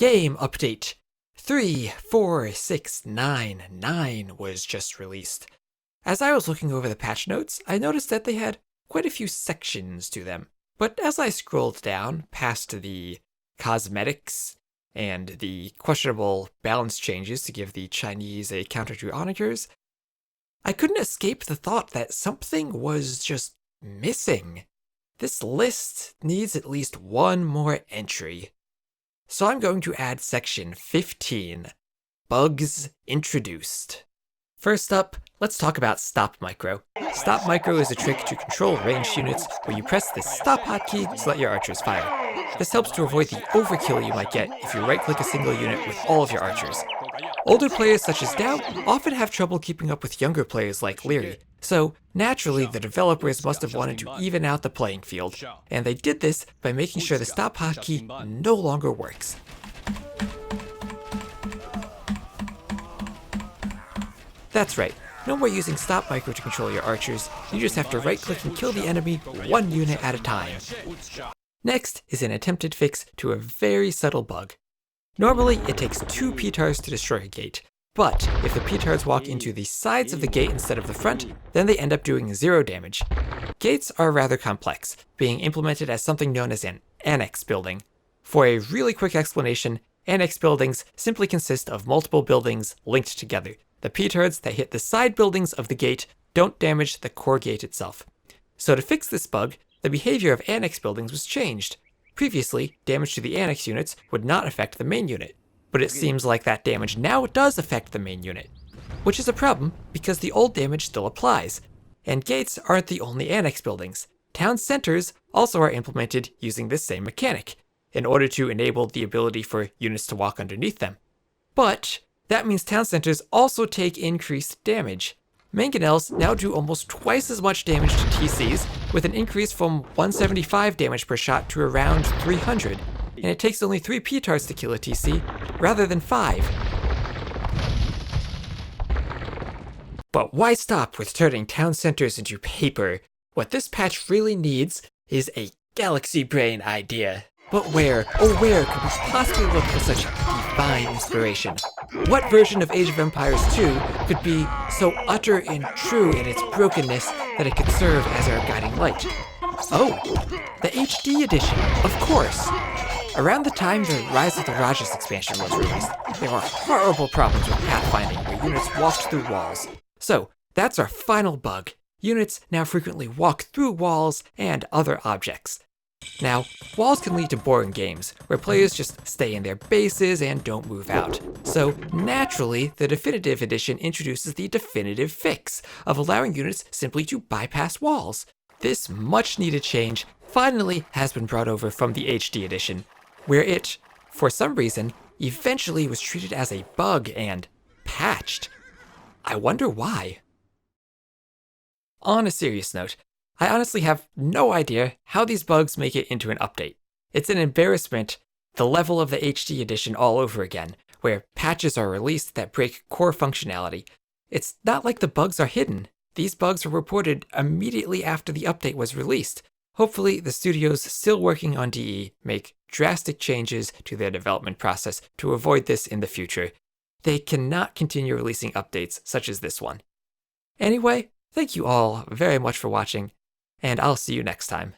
Game update 34699 was just released. As I was looking over the patch notes, I noticed that they had quite a few sections to them. But as I scrolled down past the cosmetics and the questionable balance changes to give the Chinese a counter to onagers, I couldn't escape the thought that something was just missing. This list needs at least one more entry. So I'm going to add section 15, Bugs Introduced. First up, let's talk about Stop Micro. Stop Micro is a trick to control ranged units where you press the Stop hotkey to let your archers fire. This helps to avoid the overkill you might get if you right-click a single unit with all of your archers. Older players such as Dao often have trouble keeping up with younger players like Leary, so naturally the developers must have wanted to even out the playing field, and they did this by making sure the Stop hotkey no longer works. That's right, no more using Stop Micro to control your archers, you just have to right-click and kill the enemy one unit at a time. Next is an attempted fix to a very subtle bug. Normally, it takes 2 petards to destroy a gate, but if the petards walk into the sides of the gate instead of the front, then they end up doing 0 damage. Gates are rather complex, being implemented as something known as an Annex Building. For a really quick explanation, Annex Buildings simply consist of multiple buildings linked together. The petards that hit the side buildings of the gate don't damage the core gate itself. So to fix this bug, the behavior of Annex Buildings was changed. Previously, damage to the Annex units would not affect the main unit, but it seems like that damage now does affect the main unit, which is a problem because the old damage still applies. And gates aren't the only Annex Buildings. Town centers also are implemented using this same mechanic, in order to enable the ability for units to walk underneath them. But that means town centers also take increased damage. Mangonels now do almost twice as much damage to TCs, with an increase from 175 damage per shot to around 300, and it takes only 3 petards to kill a TC, rather than 5. But why stop with turning town centers into paper? What this patch really needs is a galaxy brain idea. But where, oh where, could we possibly look for such divine inspiration? What version of Age of Empires 2 could be so utter and true in its brokenness that it could serve as our guiding light? Oh, the HD edition, of course! Around the time the Rise of the Rajas expansion was released, there were horrible problems with pathfinding where units walked through walls. So, that's our final bug. Units now frequently walk through walls and other objects. Now, walls can lead to boring games, where players just stay in their bases and don't move out. So, naturally, the Definitive Edition introduces the definitive fix of allowing units simply to bypass walls. This much-needed change finally has been brought over from the HD Edition, where it, for some reason, eventually was treated as a bug and patched. I wonder why. On a serious note, I honestly have no idea how these bugs make it into an update. It's an embarrassment, the level of the HD edition all over again, where patches are released that break core functionality. It's not like the bugs are hidden. These bugs were reported immediately after the update was released. Hopefully, the studios still working on DE make drastic changes to their development process to avoid this in the future. They cannot continue releasing updates such as this one. Anyway, thank you all very much for watching, and I'll see you next time.